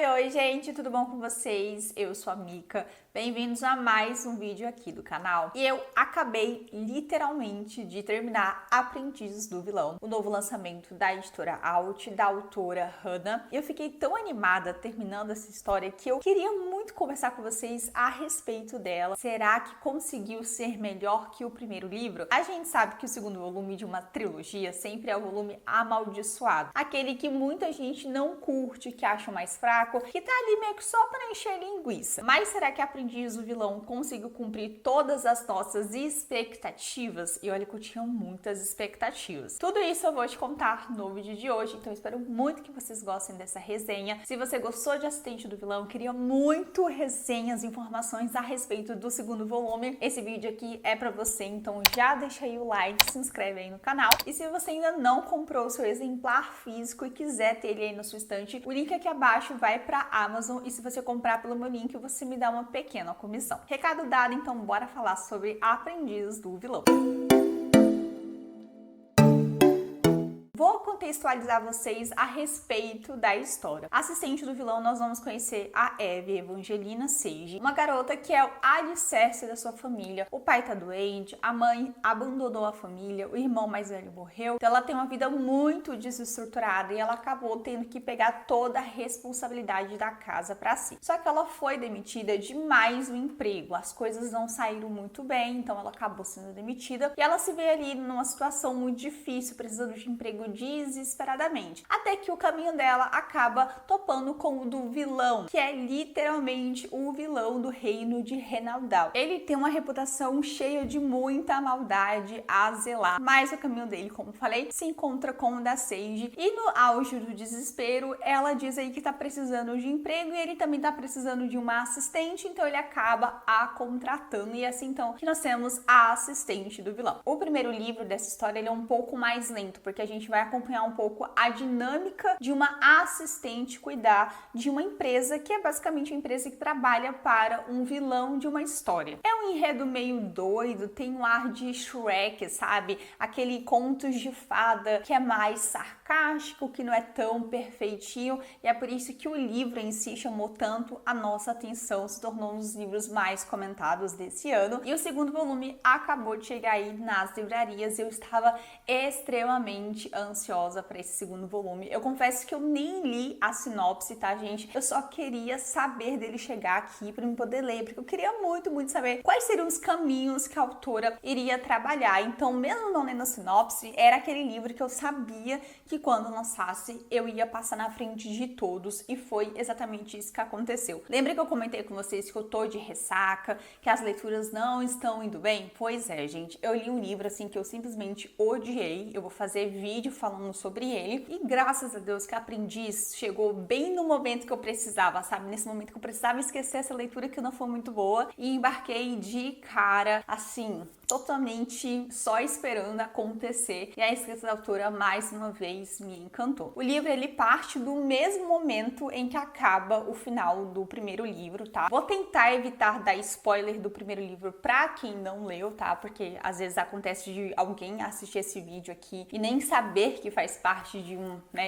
Oi, gente, tudo bom com vocês? Eu sou a Mica. Bem-vindos a mais um vídeo aqui do canal. E eu acabei literalmente de terminar Aprendizes do Vilão, o novo lançamento da editora Alt, da autora Hannah. E eu fiquei tão animada terminando essa história que eu queria muito conversar com vocês a respeito dela. Será que conseguiu ser melhor que o primeiro livro? A gente sabe que o segundo volume de uma trilogia sempre é o volume amaldiçoado, aquele que muita gente não curte, que acha mais fraco, que tá ali meio que só para encher linguiça. Mas será que Aprendiz do Vilão conseguiu cumprir todas as nossas expectativas? E olha que eu tinha muitas expectativas. Tudo isso eu vou te contar no vídeo de hoje, então espero muito que vocês gostem dessa resenha. Se você gostou de Assistente do Vilão, queria muito resenhas, informações a respeito do segundo volume, esse vídeo aqui é pra você, então já deixa aí o like, se inscreve aí no canal. E se você ainda não comprou o seu exemplar físico e quiser ter ele aí na sua estante, o link aqui abaixo vai pra Amazon, e se você comprar pelo meu link, você me dá uma pequena comissão. Recado dado, então bora falar sobre Aprendizes do Vilão. Vou contextualizar vocês a respeito da história. Assistente do Vilão, nós vamos conhecer a Eve Evangelina Sage, uma garota que é o alicerce da sua família. O pai tá doente, a mãe abandonou a família, o irmão mais velho morreu, então ela tem uma vida muito desestruturada e ela acabou tendo que pegar toda a responsabilidade da casa para si. Só que ela foi demitida de mais um emprego, as coisas não saíram muito bem, então ela acabou sendo demitida e ela se vê ali numa situação muito difícil, precisando de emprego desesperadamente, até que o caminho dela acaba topando com o do vilão, que é literalmente o vilão do reino de Renaldal. Ele tem uma reputação cheia de muita maldade a zelar, mas o caminho dele, como falei, se encontra com o da Sage, e no auge do desespero, ela diz aí que tá precisando de emprego e ele também tá precisando de uma assistente, então ele acaba a contratando, e é assim então que nós temos a assistente do vilão. O primeiro livro dessa história ele é um pouco mais lento, porque a gente vai acompanhar um pouco a dinâmica de uma assistente cuidar de uma empresa que é basicamente uma empresa que trabalha para um vilão de uma história. É um enredo meio doido, tem um ar de Shrek, sabe? Aquele contos de fada que é mais sarcástico, que não é tão perfeitinho, e é por isso que o livro em si chamou tanto a nossa atenção, se tornou um dos livros mais comentados desse ano. E o segundo volume acabou de chegar aí nas livrarias e eu estava extremamente ansiosa para esse segundo volume. Eu confesso que eu nem li a sinopse, tá, gente? Eu só queria saber dele chegar aqui para eu poder ler, porque eu queria muito saber quais seriam os caminhos que a autora iria trabalhar. Então, mesmo não lendo a sinopse, era aquele livro que eu sabia que quando lançasse eu ia passar na frente de todos, e foi exatamente isso que aconteceu. Lembra que eu comentei com vocês que eu tô de ressaca, que as leituras não estão indo bem? Pois é, gente, eu li um livro assim que eu simplesmente odiei. Eu vou fazer vídeo falando sobre ele, e graças a Deus que Aprendiz chegou bem no momento que eu precisava, sabe? Nesse momento que eu precisava esquecer essa leitura que não foi muito boa, e embarquei de cara, assim, totalmente só esperando acontecer, e a escrita da autora mais uma vez me encantou. O livro ele parte do mesmo momento em que acaba o final do primeiro livro, tá? Vou tentar evitar dar spoiler do primeiro livro pra quem não leu, tá? Porque às vezes acontece de alguém assistir esse vídeo aqui e nem saber que faz parte de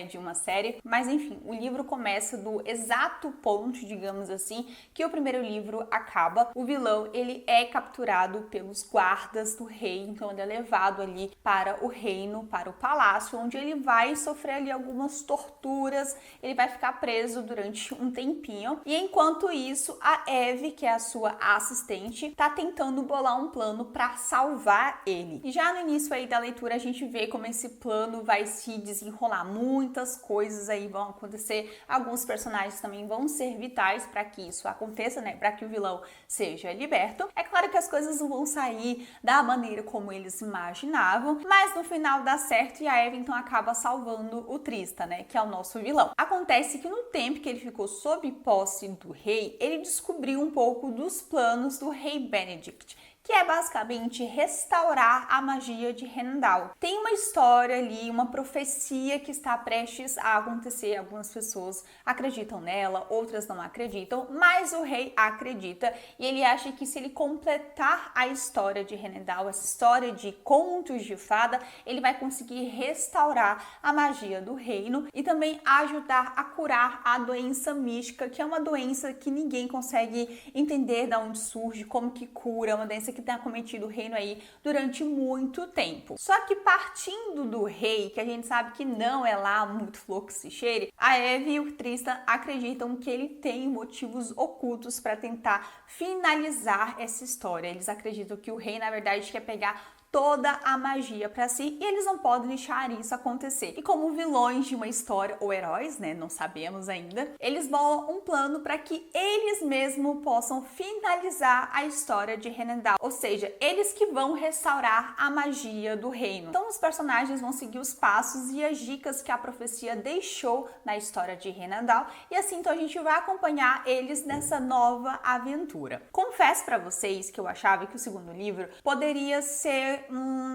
de uma série, mas enfim, o livro começa do exato ponto, digamos assim, que o primeiro livro acaba. O vilão, ele é capturado pelos guardas do rei, então ele é levado ali para o reino, para o palácio, onde ele vai sofrer ali algumas torturas, ele vai ficar preso durante um tempinho, e enquanto isso, a Eve, que é a sua assistente, tá tentando bolar um plano para salvar ele. E já no início aí da leitura, a gente vê como esse plano vai se desenrolar, muitas coisas aí vão acontecer, alguns personagens também vão ser vitais para que isso aconteça, né, para que o vilão seja liberto. É claro que as coisas não vão sair da maneira como eles imaginavam, mas no final dá certo e a Eve então acaba salvando o Tristan, né, que é o nosso vilão. Acontece que no tempo que ele ficou sob posse do rei, ele descobriu um pouco dos planos do rei Benedict, que é basicamente restaurar a magia de Randall. Tem uma história ali, uma profecia que está prestes a acontecer. Algumas pessoas acreditam nela, outras não acreditam, mas o rei acredita e ele acha que se ele completar a história de Randall, essa história de contos de fada, ele vai conseguir restaurar a magia do reino e também ajudar a curar a doença mística, que é uma doença que ninguém consegue entender de onde surge, como que cura, uma doença que tem acometido o reino aí durante muito tempo. Só que partindo do rei, que a gente sabe que não é lá muito flor que se cheire, a Eve e o Tristan acreditam que ele tem motivos ocultos para tentar finalizar essa história. Eles acreditam que o rei, na verdade, quer pegar toda a magia para si e eles não podem deixar isso acontecer. E como vilões de uma história, ou heróis, né, não sabemos ainda, eles bolam um plano para que eles mesmos possam finalizar a história de Randall, ou seja, eles que vão restaurar a magia do reino. Então os personagens vão seguir os passos e as dicas que a profecia deixou na história de Randall e assim então a gente vai acompanhar eles nessa nova aventura. Confesso para vocês que eu achava que o segundo livro poderia ser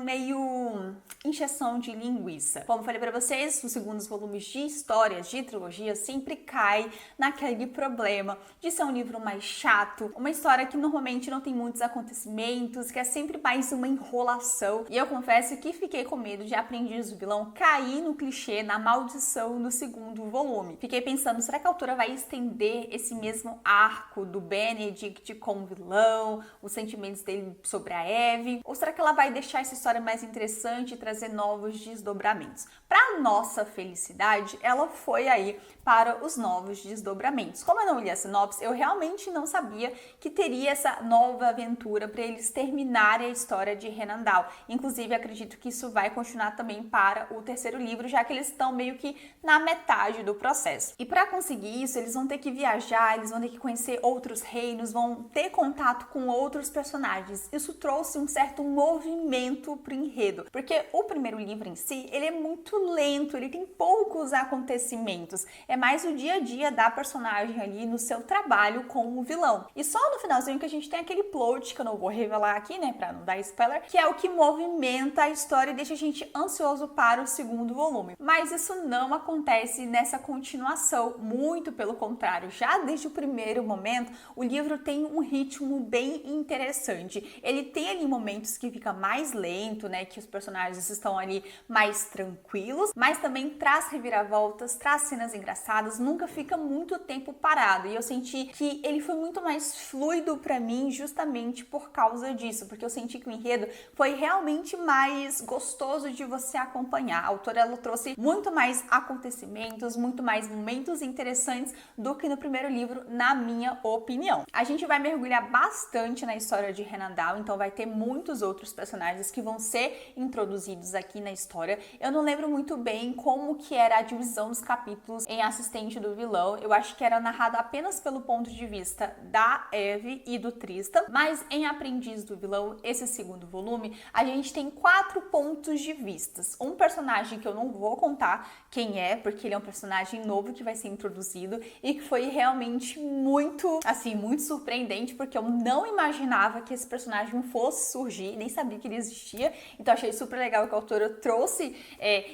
meio encheção de linguiça. Como falei para vocês, os segundos volumes de histórias, de trilogia, sempre cai naquele problema de ser um livro mais chato, uma história que normalmente não tem muitos acontecimentos, que é sempre mais uma enrolação. E eu confesso que fiquei com medo de Aprendiz do Vilão cair no clichê, na maldição do segundo volume. Fiquei pensando, será que a autora vai estender esse mesmo arco do Benedict como vilão, os sentimentos dele sobre a Eve? Ou será que ela vai deixar essa história mais interessante e trazer novos desdobramentos? Para nossa felicidade, ela foi aí para os novos desdobramentos. Como eu não li a sinopse, eu realmente não sabia que teria essa nova aventura para eles terminarem a história de Randall. Inclusive, acredito que isso vai continuar também para o terceiro livro, já que eles estão meio que na metade do processo. E para conseguir isso, eles vão ter que viajar, eles vão ter que conhecer outros reinos, vão ter contato com outros personagens. Isso trouxe um certo movimento pro enredo, porque o primeiro livro em si, ele é muito lento, ele tem poucos acontecimentos, é mais o dia a dia da personagem ali no seu trabalho com o vilão. E só no finalzinho que a gente tem aquele plot, que eu não vou revelar aqui, né, pra não dar spoiler, que é o que movimenta a história e deixa a gente ansioso para o segundo volume. Mas isso não acontece nessa continuação, muito pelo contrário, já desde o primeiro momento, o livro tem um ritmo bem interessante. Ele tem ali momentos que fica mais lento, né, que os personagens estão ali mais tranquilos, mas também traz reviravoltas, traz cenas engraçadas, nunca fica muito tempo parado. E eu senti que ele foi muito mais fluido para mim justamente por causa disso, porque eu senti que o enredo foi realmente mais gostoso de você acompanhar. A autora, ela trouxe muito mais acontecimentos, muito mais momentos interessantes do que no primeiro livro, na minha opinião. A gente vai mergulhar bastante na história de Randall, então vai ter muitos outros personagens que vão ser introduzidos aqui na história. Eu não lembro muito bem como que era a divisão dos capítulos em Assistente do Vilão. Eu acho que era narrado apenas pelo ponto de vista da Eve e do Tristan, mas em Aprendiz do Vilão, esse segundo volume, a gente tem 4 pontos de vistas. Um personagem que eu não vou contar quem é, porque ele é um personagem novo que vai ser introduzido e que foi realmente muito, assim, muito surpreendente, porque eu não imaginava que esse personagem fosse surgir, nem sabia que ele existia, então achei super legal que a autora trouxe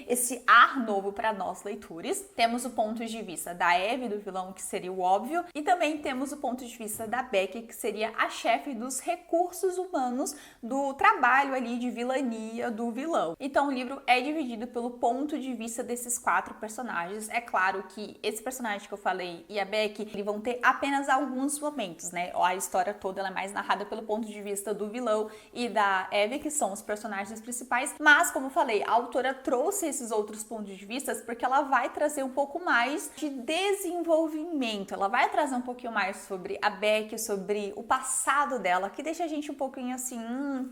esse ar novo para nós leitores. Temos o ponto de vista da Eve, do vilão, que seria o óbvio, e também temos o ponto de vista da Becky, que seria a chefe dos recursos humanos do trabalho ali de vilania do vilão. Então o livro é dividido pelo ponto de vista desses 4 personagens. É claro que esse personagem que eu falei e a Becky, eles vão ter apenas alguns momentos, né? A história toda ela é mais narrada pelo ponto de vista do vilão e da Eve, que são os personagens principais, mas como eu falei, a autora trouxe esses outros pontos de vista porque ela vai trazer um pouco mais de desenvolvimento, ela vai trazer um pouquinho mais sobre a Becky, sobre o passado dela, que deixa a gente um pouquinho assim,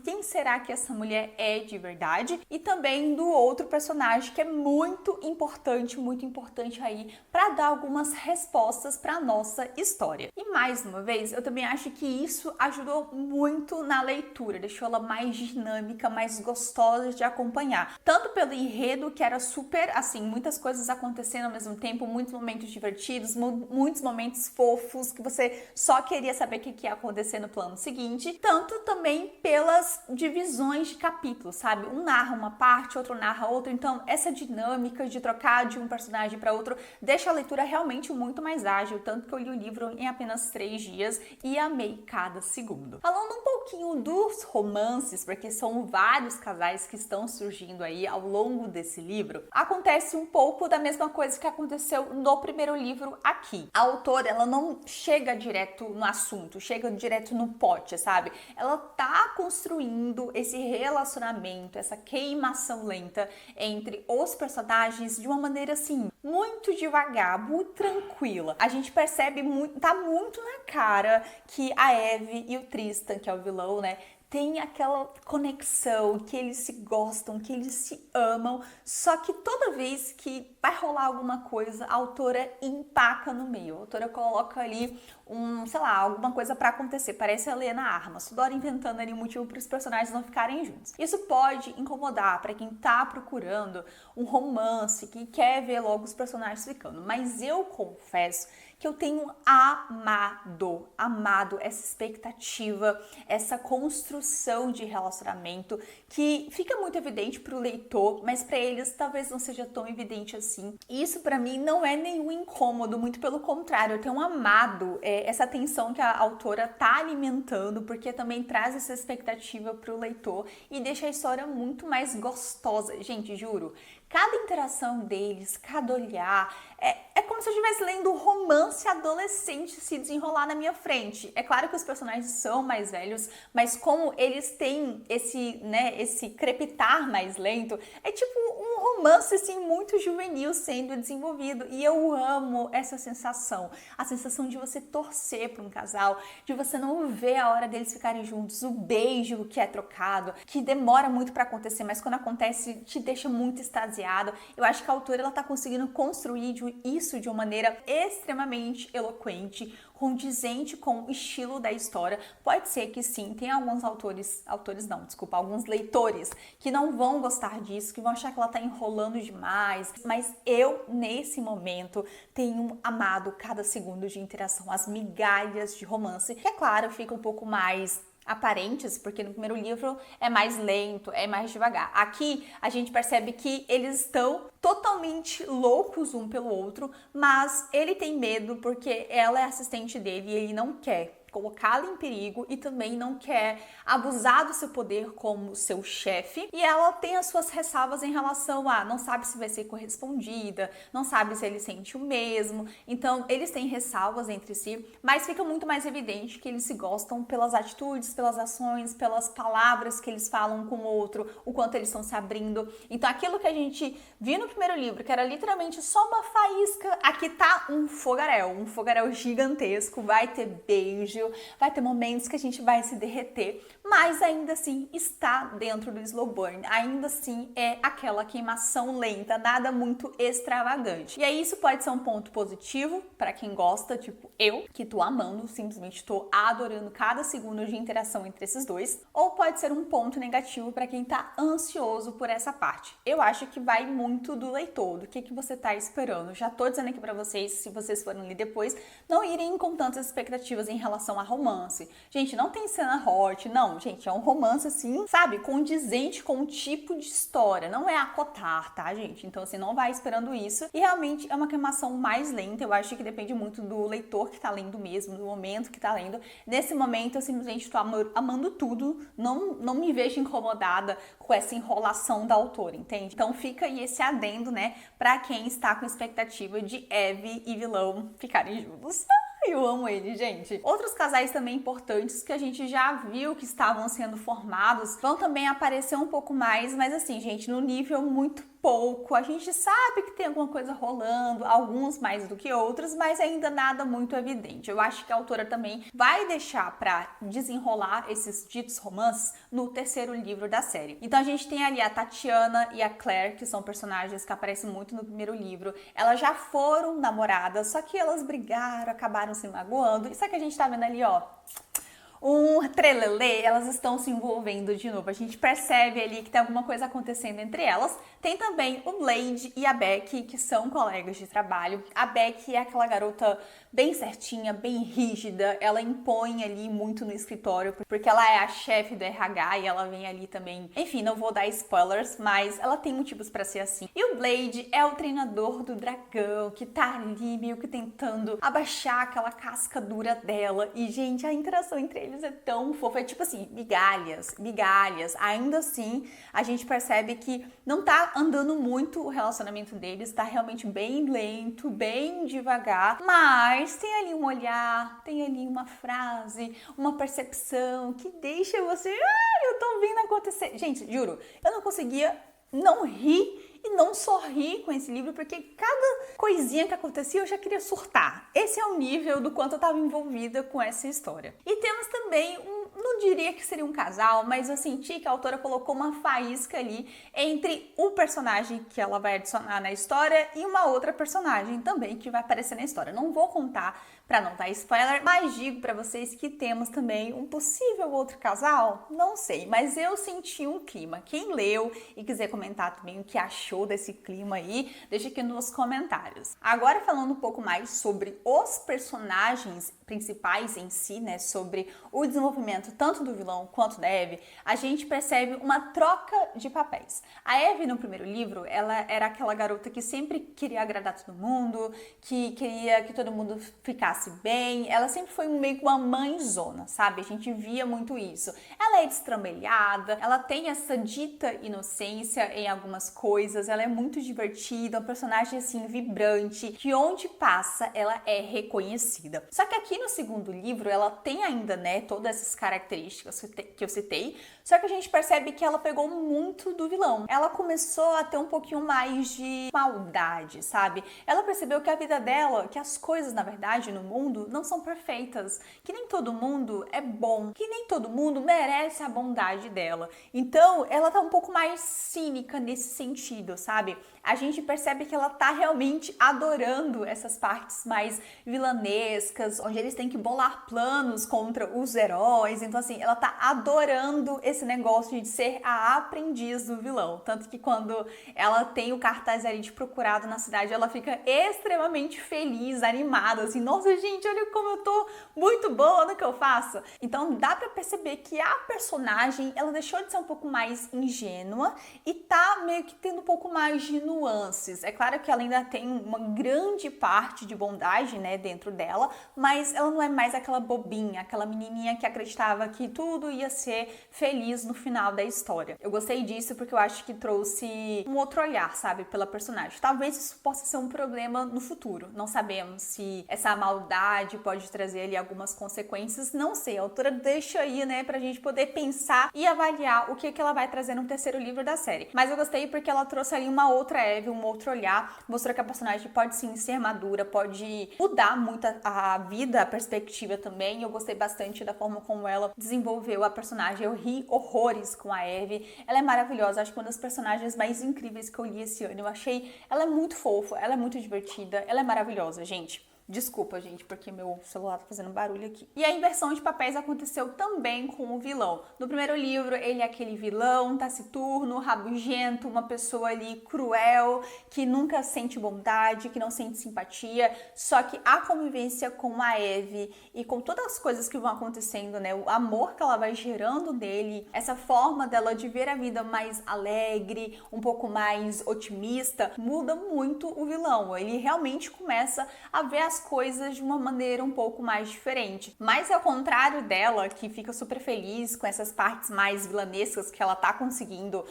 quem será que essa mulher é de verdade? E também do outro personagem que é muito importante aí para dar algumas respostas para nossa história. E mais uma vez, eu também acho que isso ajudou muito na leitura, deixou ela mais dinâmica, dinâmica, mais gostosa de acompanhar. Tanto pelo enredo, que era super, assim, muitas coisas acontecendo ao mesmo tempo, muitos momentos divertidos, muitos momentos fofos, que você só queria saber o que ia acontecer no plano seguinte, tanto também pelas divisões de capítulos, sabe? Um narra uma parte, outro narra outra, então essa dinâmica de trocar de um personagem para outro deixa a leitura realmente muito mais ágil, tanto que eu li o livro em apenas 3 dias e amei cada segundo. Falando um pouquinho dos romances, porque são vários casais que estão surgindo aí ao longo desse livro, acontece um pouco da mesma coisa que aconteceu no primeiro livro aqui. A autora, ela não chega direto no assunto, chega direto no pote, sabe? Ela tá construindo esse relacionamento, essa queimação lenta entre os personagens de uma maneira assim, muito devagar, muito tranquila. A gente percebe muito, tá muito na cara que a Eve e o Tristan, que é o vilão, né, tem aquela conexão, que eles se gostam, que eles se amam, só que toda vez que vai rolar alguma coisa, a autora empaca no meio. A autora coloca ali sei lá, alguma coisa pra acontecer. Parece a Lena Armas, toda hora inventando ali um motivo para os personagens não ficarem juntos. Isso pode incomodar pra quem tá procurando um romance, que quer ver logo os personagens ficando. Mas eu confesso que eu tenho amado essa expectativa, essa construção de relacionamento que fica muito evidente para o leitor, mas para eles talvez não seja tão evidente assim. Isso para mim não é nenhum incômodo, muito pelo contrário, eu tenho amado essa tensão que a autora tá alimentando, porque também traz essa expectativa para o leitor e deixa a história muito mais gostosa. Gente, juro, cada interação deles, cada olhar, é como se eu estivesse lendo um romance adolescente se desenrolar na minha frente. É claro que os personagens são mais velhos, mas como eles têm esse crepitar mais lento, é tipo um romance assim muito juvenil sendo desenvolvido. E eu amo essa sensação, a sensação de você torcer para um casal, de você não ver a hora deles ficarem juntos, o beijo que é trocado, que demora muito para acontecer, mas quando acontece te deixa muito extasiado. Eu acho que a autora ela tá conseguindo construir isso de uma maneira extremamente eloquente, condizente com o estilo da história. Pode ser que sim, tem alguns alguns leitores que não vão gostar disso, que vão achar que ela tá enrolando demais, mas eu, nesse momento, tenho amado cada segundo de interação, as migalhas de romance, que é claro, fica um pouco mais aparentes, porque no primeiro livro é mais lento, é mais devagar. Aqui a gente percebe que eles estão totalmente loucos um pelo outro, mas ele tem medo porque ela é assistente dele e ele não quer colocá-la em perigo e também não quer abusar do seu poder como seu chefe. E ela tem as suas ressalvas em relação a não sabe se vai ser correspondida, não sabe se ele sente o mesmo. Então, eles têm ressalvas entre si, mas fica muito mais evidente que eles se gostam pelas atitudes, pelas ações, pelas palavras que eles falam com o outro, o quanto eles estão se abrindo. Então, aquilo que a gente viu no primeiro livro, que era literalmente só uma faísca, aqui tá um fogaréu gigantesco, vai ter beijo, vai ter momentos que a gente vai se derreter, mas ainda assim está dentro do slow burn, ainda assim é aquela queimação lenta, nada muito extravagante. E aí isso pode ser um ponto positivo para quem gosta, tipo eu, que tô amando, simplesmente tô adorando cada segundo de interação entre esses dois, ou pode ser um ponto negativo para quem tá ansioso por essa parte. Eu acho que vai muito do leitor, do que você tá esperando. Já tô dizendo aqui para vocês, se vocês forem ler depois, não irem com tantas expectativas em relação a romance. Gente, não tem cena hot, não, gente, é um romance assim, sabe, condizente com o tipo de história, não é acotar, tá, gente? Então, assim, não vai esperando isso. E realmente é uma queimação mais lenta, eu acho que depende muito do leitor que tá lendo mesmo, do momento que tá lendo. Nesse momento, eu simplesmente tô amando tudo, não me vejo incomodada com essa enrolação da autora, entende? Então fica aí esse adendo, né, pra quem está com expectativa de Eve e vilão ficarem juntos. Eu amo ele, gente. Outros casais também importantes que a gente já viu que estavam sendo formados vão também aparecer um pouco mais, mas assim, gente, no nível muito pouco. A gente sabe que tem alguma coisa rolando, alguns mais do que outros, mas ainda nada muito evidente. Eu acho que a autora também vai deixar pra desenrolar esses ditos romances no terceiro livro da série. Então a gente tem ali a Tatiana e a Claire, que são personagens que aparecem muito no primeiro livro. Elas já foram namoradas, só que elas brigaram, acabaram se magoando. Isso é que a gente tá vendo ali, ó, um trelelê, elas estão se envolvendo de novo. A gente percebe ali que tem alguma coisa acontecendo entre elas. Tem também o Blade e a Becky, que são colegas de trabalho. A Becky é aquela garota bem certinha, bem rígida. Ela impõe ali muito no escritório, porque ela é a chefe do RH e ela vem ali também. Enfim, não vou dar spoilers, mas ela tem motivos pra ser assim. E o Blade é o treinador do dragão, que tá ali meio que tentando abaixar aquela casca dura dela. E, gente, a interação entre eles é tão fofa. É tipo assim, migalhas, migalhas. Ainda assim, a gente percebe que não tá andando muito o relacionamento deles, tá realmente bem lento, bem devagar, mas tem ali um olhar, tem ali uma frase, uma percepção que deixa você, eu tô vendo acontecer. Gente, juro, eu não conseguia não rir e não sorrir com esse livro, porque cada coisinha que acontecia eu já queria surtar. Esse é o nível do quanto eu estava envolvida com essa história. E temos também não diria que seria um casal, mas eu senti que a autora colocou uma faísca ali entre o personagem que ela vai adicionar na história e uma outra personagem também que vai aparecer na história. Não vou contar para não dar spoiler, mas digo para vocês que temos também um possível outro casal, não sei, mas eu senti um clima. Quem leu e quiser comentar também o que achou desse clima aí, deixa aqui nos comentários. Agora falando um pouco mais sobre os personagens principais em si, né, sobre o desenvolvimento tanto do vilão quanto da Eve, a gente percebe uma troca de papéis. A Eve no primeiro livro, ela era aquela garota que sempre queria agradar todo mundo, que queria que todo mundo ficasse bem, ela sempre foi meio que uma mãezona, sabe? A gente via muito isso. Ela é destrambelhada, ela tem essa dita inocência em algumas coisas, ela é muito divertida, uma personagem assim vibrante, que onde passa ela é reconhecida. Só que aqui no segundo livro ela tem ainda, né, todas essas características que eu citei, só que a gente percebe que ela pegou muito do vilão. Ela começou a ter um pouquinho mais de maldade, sabe? Ela percebeu que a vida dela, que as coisas na verdade no mundo não são perfeitas, que nem todo mundo é bom, que nem todo mundo merece a bondade dela. Então, ela tá um pouco mais cínica nesse sentido, sabe? A gente percebe que ela tá realmente adorando essas partes mais vilanescas, onde eles têm que bolar planos contra os heróis. Então, assim, ela tá adorando esse negócio de ser a aprendiz do vilão. Tanto que quando ela tem o cartaz ali de procurado na cidade, ela fica extremamente feliz, animada, assim, nossa, gente, olha como eu tô muito boa no que eu faço. Então, dá pra perceber que a personagem, ela deixou de ser um pouco mais ingênua e tá meio que tendo um pouco mais de nuances. É claro que ela ainda tem uma grande parte de bondade, né, dentro dela, mas ela não é mais aquela bobinha, aquela menininha que acreditava que tudo ia ser feliz no final da história. Eu gostei disso porque eu acho que trouxe um outro olhar, sabe, pela personagem. Talvez isso possa ser um problema no futuro. Não sabemos se essa maldade pode trazer ali algumas consequências, não sei. A autora deixa aí, né, pra gente poder pensar e avaliar o que ela vai trazer no terceiro livro da série. Mas eu gostei porque ela trouxe ali uma outra Eve, um outro olhar, mostrou que a personagem pode sim ser madura, pode mudar muito a vida, a perspectiva também. Eu gostei bastante da forma como ela desenvolveu a personagem. Eu ri horrores com a Eve. Ela é maravilhosa, acho que uma das personagens mais incríveis que eu li esse ano. Eu achei ela muito fofa, ela é muito divertida, ela é maravilhosa, gente. Desculpa, gente, porque meu celular tá fazendo barulho aqui. E a inversão de papéis aconteceu também com o vilão. No primeiro livro, ele é aquele vilão taciturno, rabugento, uma pessoa ali cruel, que nunca sente bondade, que não sente simpatia. Só que a convivência com a Eve e com todas as coisas que vão acontecendo, né? O amor que ela vai gerando nele, essa forma dela de ver a vida mais alegre, um pouco mais otimista, muda muito o vilão. Ele realmente começa a ver as coisas de uma maneira um pouco mais diferente. Mas ao contrário dela, que fica super feliz com essas partes mais vilanescas que ela tá conseguindo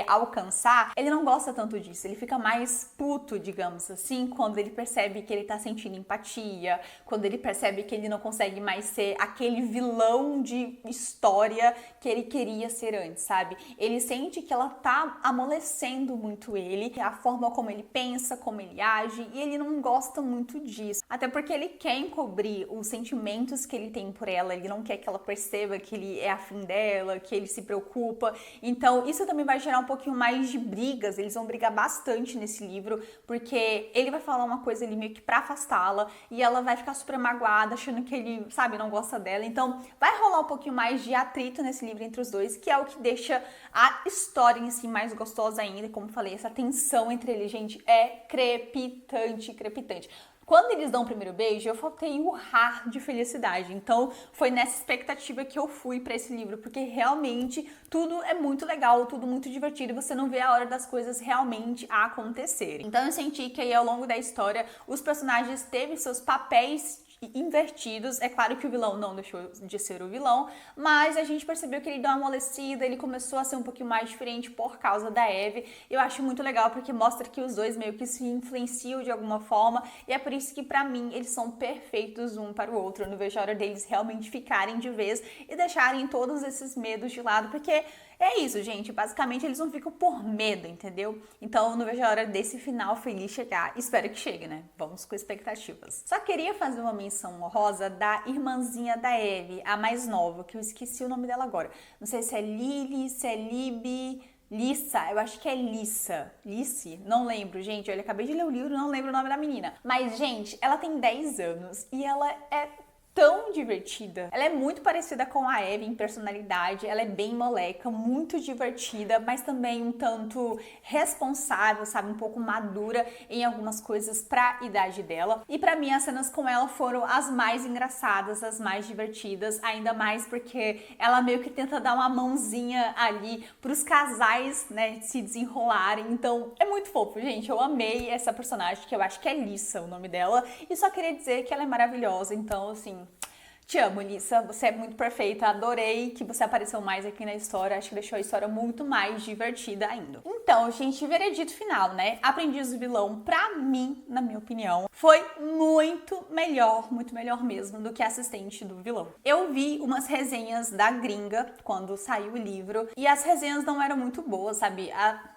alcançar, ele não gosta tanto disso. Ele fica mais puto, digamos assim, quando ele percebe que ele tá sentindo empatia, quando ele percebe que ele não consegue mais ser aquele vilão de história que ele queria ser antes, sabe? Ele sente que ela tá amolecendo muito ele, a forma como ele pensa, como ele age, e ele não gosta muito disso. até porque ele quer encobrir os sentimentos que ele tem por ela, ele não quer que ela perceba que ele é afim dela, que ele se preocupa. Então isso também vai gerar um pouquinho mais de brigas, eles vão brigar bastante nesse livro, porque ele vai falar uma coisa ali meio que pra afastá-la e ela vai ficar super magoada, achando que ele, sabe, não gosta dela. Então vai rolar um pouquinho mais de atrito nesse livro entre os dois, que é o que deixa a história em si mais gostosa ainda. Como falei, essa tensão entre eles, gente, é crepitante, crepitante. Quando eles dão o primeiro beijo, eu faltei urrar de felicidade. Então, foi nessa expectativa que eu fui pra esse livro, porque realmente tudo é muito legal, tudo muito divertido, e você não vê a hora das coisas realmente acontecerem. Então, eu senti que aí ao longo da história, os personagens teve seus papéis invertidos. É claro que o vilão não deixou de ser o vilão, mas a gente percebeu que ele deu uma amolecida, ele começou a ser um pouquinho mais diferente por causa da Eve. Eu acho muito legal porque mostra que os dois meio que se influenciam de alguma forma, e é por isso que pra mim eles são perfeitos um para o outro. Eu não vejo a hora deles realmente ficarem de vez e deixarem todos esses medos de lado, porque é isso, gente, basicamente eles não ficam por medo, entendeu? Então eu não vejo a hora desse final feliz chegar. Espero que chegue, né? Vamos com expectativas. Só queria fazer uma menção honrosa da irmãzinha da Eve, a mais nova, que eu esqueci o nome dela agora. Não sei se é Lily, se é Libby, Lissa, eu acho que é Lissa. Lice? Não lembro, gente. Olha, acabei de ler o livro, não lembro o nome da menina. Mas, gente, ela tem 10 anos e ela é tão divertida. Ela é muito parecida com a Eve em personalidade, ela é bem moleca, muito divertida, mas também um tanto responsável, sabe, um pouco madura em algumas coisas pra idade dela. E pra mim as cenas com ela foram as mais engraçadas, as mais divertidas, ainda mais porque ela meio que tenta dar uma mãozinha ali pros casais, né, se desenrolarem. Então é muito fofo, gente. Eu amei essa personagem, que eu acho que é Lissa o nome dela, e só queria dizer que ela é maravilhosa. Então, assim, te amo, Lissa, você é muito perfeita, adorei que você apareceu mais aqui na história, acho que deixou a história muito mais divertida ainda. Então, gente, veredito final, né? Aprendiz do Vilão, pra mim, na minha opinião, foi muito melhor mesmo do que Assistente do Vilão. Eu vi umas resenhas da gringa quando saiu o livro e as resenhas não eram muito boas, sabe?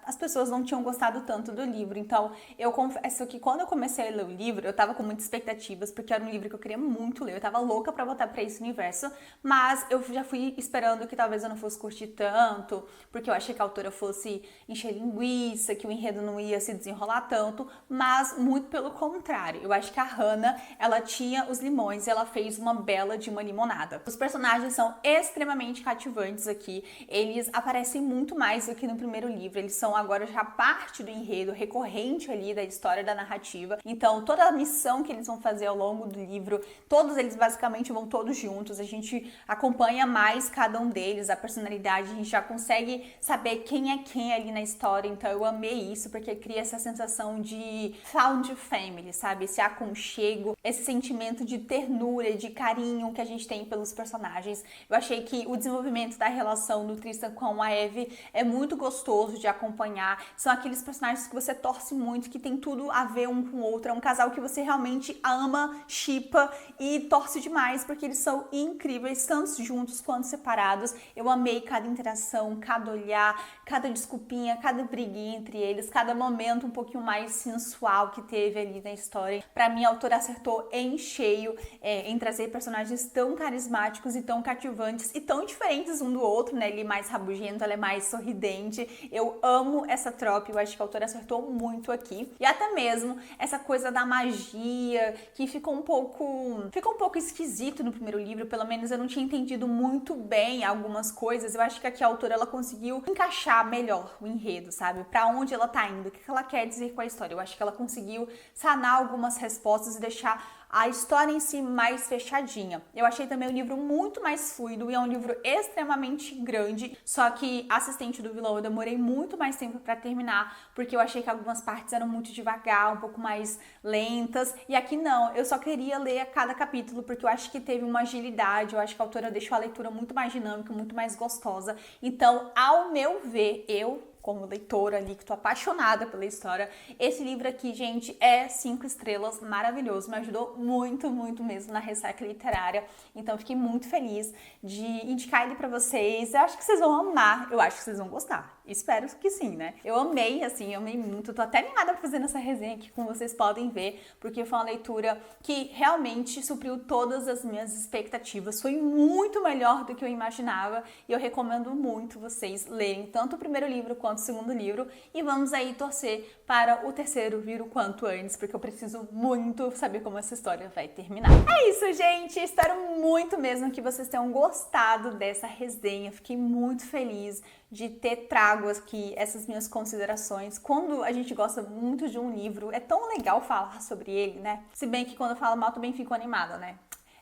As pessoas não tinham gostado tanto do livro, então eu confesso que quando eu comecei a ler o livro, eu tava com muitas expectativas, porque era um livro que eu queria muito ler, eu tava louca pra botar pra esse universo, mas eu já fui esperando que talvez eu não fosse curtir tanto, porque eu achei que a autora fosse encher linguiça, que o enredo não ia se desenrolar tanto, mas muito pelo contrário. Eu acho que a Hannah, ela tinha os limões e ela fez uma bela de uma limonada. Os personagens são extremamente cativantes aqui, eles aparecem muito mais do que no primeiro livro, eles são agora já parte do enredo recorrente ali da história, da narrativa. Então toda a missão que eles vão fazer ao longo do livro, todos eles basicamente vão todos juntos, a gente acompanha mais cada um deles, a personalidade, a gente já consegue saber quem é quem ali na história. Então eu amei isso, porque cria essa sensação de found family, sabe? Esse aconchego, esse sentimento de ternura, de carinho que a gente tem pelos personagens. Eu achei que o desenvolvimento da relação do Tristan com a Eve é muito gostoso de acompanhar. São aqueles personagens que você torce muito, que tem tudo a ver um com o outro. É um casal que você realmente ama, shippa e torce demais, porque eles são incríveis, tanto juntos quanto separados. Eu amei cada interação, cada olhar, cada desculpinha, cada briguinha entre eles, cada momento um pouquinho mais sensual que teve ali na história. Pra mim, a autora acertou em cheio em trazer personagens tão carismáticos e tão cativantes e tão diferentes um do outro, né? Ele é mais rabugento, ela é mais sorridente. Eu amo essa trope, eu acho que a autora acertou muito aqui. E até mesmo essa coisa da magia, que ficou um pouco esquisito no primeiro livro, pelo menos eu não tinha entendido muito bem algumas coisas. Eu acho que aqui a autora, ela conseguiu encaixar melhor o enredo, sabe? Pra onde ela tá indo, o que ela quer dizer com a história. Eu acho que ela conseguiu sanar algumas respostas e deixar a história em si mais fechadinha. Eu achei também o livro muito mais fluido e é um livro extremamente grande, só que Assistente do Vilão eu demorei muito mais tempo pra terminar, porque eu achei que algumas partes eram muito devagar, um pouco mais lentas, e aqui não, eu só queria ler a cada capítulo, porque eu acho que teve uma agilidade, eu acho que a autora deixou a leitura muito mais dinâmica, muito mais gostosa. Então, ao meu ver, eu como leitora ali, que tô apaixonada pela história, esse livro aqui, gente, é 5 estrelas, maravilhoso, me ajudou muito mesmo na ressaca literária, então fiquei muito feliz de indicar ele pra vocês. Eu acho que vocês vão amar, eu acho que vocês vão gostar. Espero que sim, né? Eu amei, assim, amei muito. Tô até animada pra fazer essa resenha aqui, como vocês podem ver, porque foi uma leitura que realmente supriu todas as minhas expectativas. Foi muito melhor do que eu imaginava e eu recomendo muito vocês lerem tanto o primeiro livro quanto o segundo livro e vamos aí torcer para o terceiro vir o quanto antes, porque eu preciso muito saber como essa história vai terminar. É isso, gente! Espero muito mesmo que vocês tenham gostado dessa resenha. Fiquei muito feliz de ter trago aqui essas minhas considerações. Quando a gente gosta muito de um livro, é tão legal falar sobre ele, né? Se bem que quando eu falo mal, também fico animada, né?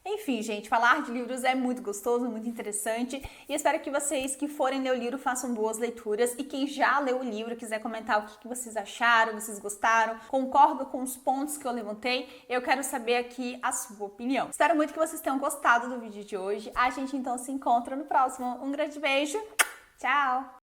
Enfim, gente, falar de livros é muito gostoso, muito interessante e espero que vocês que forem ler o livro façam boas leituras e quem já leu o livro quiser comentar o que vocês acharam, vocês gostaram, concordam com os pontos que eu levantei, eu quero saber aqui a sua opinião. Espero muito que vocês tenham gostado do vídeo de hoje. A gente então se encontra no próximo. Um grande beijo, tchau!